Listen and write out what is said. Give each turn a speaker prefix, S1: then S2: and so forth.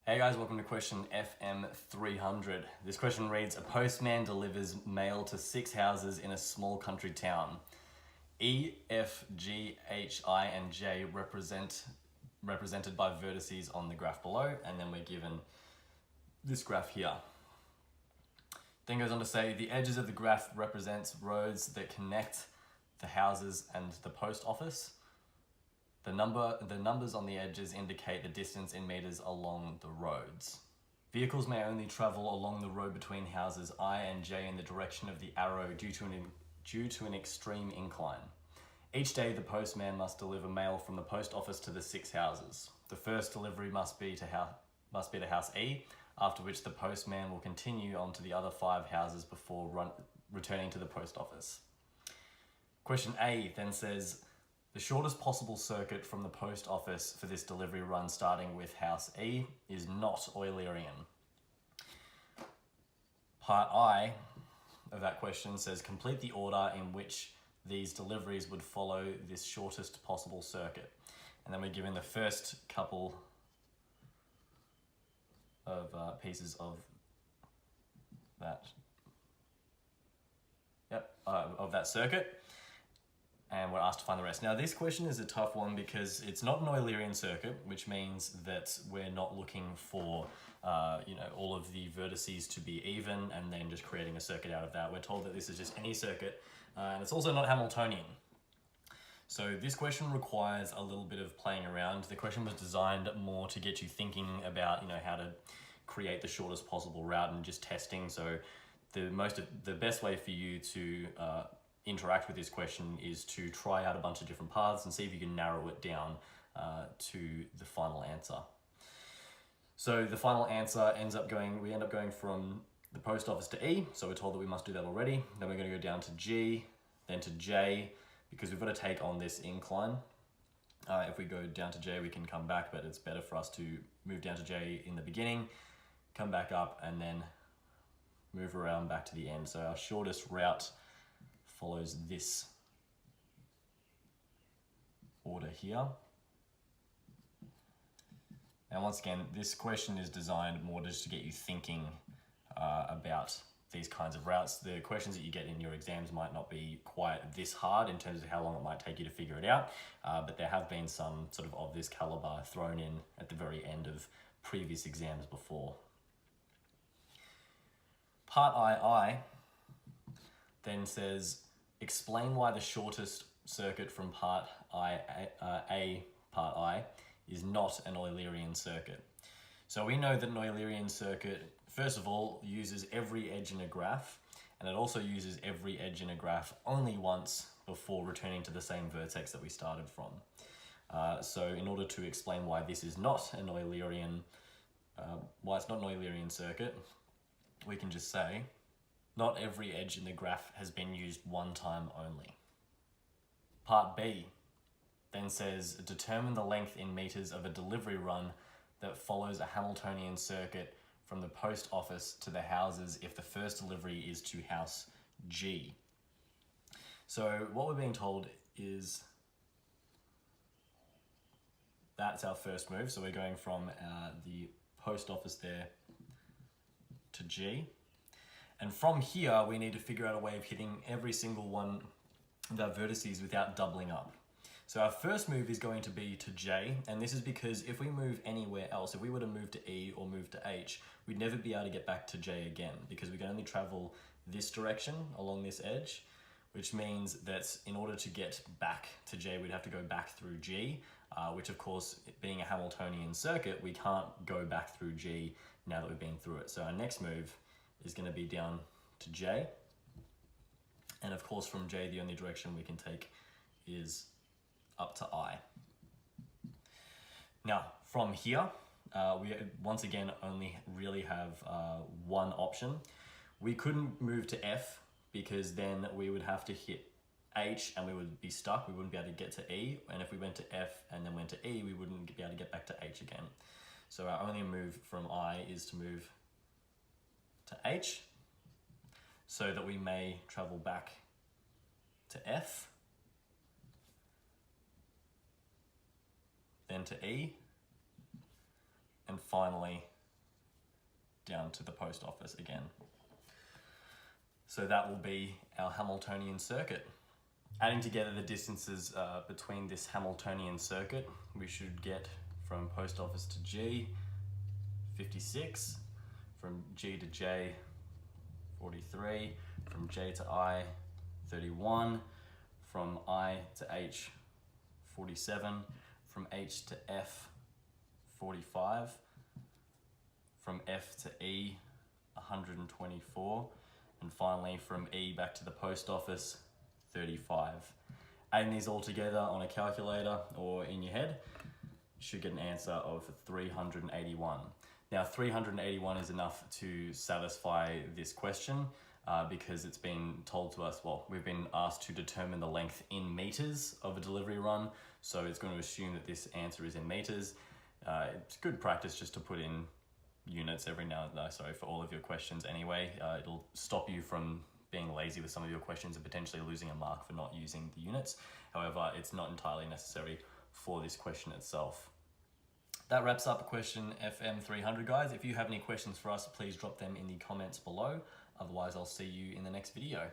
S1: Hey guys, welcome to question FM300. This question reads, a postman delivers mail to 6 houses in a small country town. E, F, G, H, I, and J represented by vertices on the graph below, and then we're given this graph here. Then goes on to say, the edges of the graph represents roads that connect the houses and the post office. The numbers on the edges indicate the distance in meters along the roads. Vehicles may only travel along the road between houses I and J in the direction of the arrow due to an extreme incline. Each day, the postman must deliver mail from the post office to the 6 houses. The first delivery must be to house E, after which the postman will continue on to the other 5 houses before returning to the post office. Question A then says, the shortest possible circuit from the post office for this delivery run starting with house E is not Eulerian. Part I of that question says complete the order in which these deliveries would follow this shortest possible circuit. And then we're given the first couple of pieces of that, of that circuit. And we're asked to find the rest. Now this question is a tough one because it's not an Eulerian circuit, which means that we're not looking for all of the vertices to be even and then just creating a circuit out of that. We're told that this is just any circuit, and it's also not Hamiltonian. So this question requires a little bit of playing around. The question was designed more to get you thinking about how to create the shortest possible route and just testing. So the best way for you to interact with this question is to try out a bunch of different paths and see if you can narrow it down to the final answer. So the final answer we end up going from the post office to E, so we're told that we must do that already. Then we're going to go down to G, then to J, because we've got to take on this incline. If we go down to J, we can come back, but it's better for us to move down to J in the beginning, come back up, and then move around back to the end. So our shortest route follows this order here. And once again, this question is designed more just to get you thinking about these kinds of routes. The questions that you get in your exams might not be quite this hard in terms of how long it might take you to figure it out, but there have been some sort of this caliber thrown in at the very end of previous exams before. Part II then says, explain why the shortest circuit from part I is not an Eulerian circuit. So we know that an Eulerian circuit, first of all, uses every edge in a graph, and it also uses every edge in a graph only once before returning to the same vertex that we started from. So in order to explain why this is not an Eulerian, why it's not an Eulerian circuit, we can just say, not every edge in the graph has been used one time only. Part B then says, determine the length in meters of a delivery run that follows a Hamiltonian circuit from the post office to the houses if the first delivery is to house G. So what we're being told is that's our first move. So we're going from the post office there to G. And from here, we need to figure out a way of hitting every single one of our vertices without doubling up. So our first move is going to be to J, and this is because if we move anywhere else, if we were to move to E or move to H, we'd never be able to get back to J again because we can only travel this direction along this edge, which means that in order to get back to J, we'd have to go back through G, which of course, being a Hamiltonian circuit, we can't go back through G now that we've been through it. So our next move is going to be down to J. And of course from J, the only direction we can take is up to I. Now from here, we once again only really have one option. We couldn't move to F because then we would have to hit H and we would be stuck. We wouldn't be able to get to E. And if we went to F and then went to E, we wouldn't be able to get back to H again. So our only move from I is to move to H, so that we may travel back to F, then to E, and finally down to the post office again. So that will be our Hamiltonian circuit. Adding together the distances between this Hamiltonian circuit, we should get from post office to G, 56, from G to J, 43, from J to I, 31, from I to H, 47, from H to F, 45, from F to E, 124, and finally from E back to the post office, 35. Adding these all together on a calculator or in your head, you should get an answer of 381. Now 381 is enough to satisfy this question because it's been told to us, well, we've been asked to determine the length in meters of a delivery run, so it's going to assume that this answer is in meters. It's good practice just to put in units every now and then, for all of your questions anyway. It'll stop you from being lazy with some of your questions and potentially losing a mark for not using the units. However, it's not entirely necessary for this question itself. That wraps up question FM300, guys. If you have any questions for us, please drop them in the comments below. Otherwise, I'll see you in the next video.